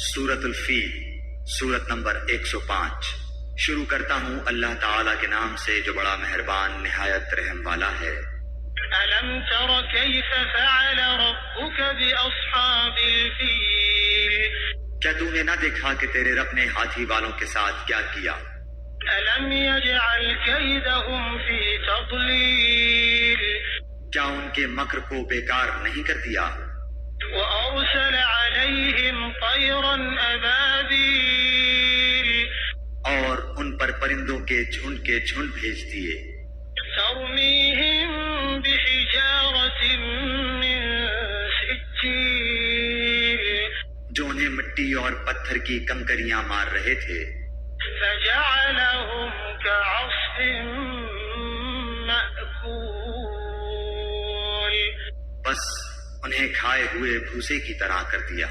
سورۃ الفیل، سورت نمبر 105۔ شروع کرتا ہوں اللہ تعالیٰ کے نام سے جو بڑا مہربان نہایت رحم والا ہے۔ أَلَمْ تَرَ كَيْفَ فَعَلَ رَبُّكَ بِأَصْحَابِ الْفِيلِ؟ کیا تو نے نہ دیکھا کہ تیرے رب نے ہاتھی والوں کے ساتھ کیا کیا؟ أَلَمْ يَجْعَلْ كَيْدَهُمْ فِي تَضْلِيلٍ؟ کیا ان کے مکر کو بیکار نہیں کر دیا؟ وَأَرْسَلَ عَلَيْهِمْ طَيْرًا أَبَابِيلَ؟ اور ان پر پرندوں کے جھنڈ بھیج دیے۔ تَرْمِيهِمْ بِحِجَارَةٍ مِّن سِجِّيلٍ؟ جو انہیں مٹی اور پتھر کی کنکریاں مار رہے تھے۔ فَجَعَلَهُمْ كَعَصْفٍ مَّأْكُولٍ؟ بس انہیں کھائے ہوئے بھوسے کی طرح کر دیا۔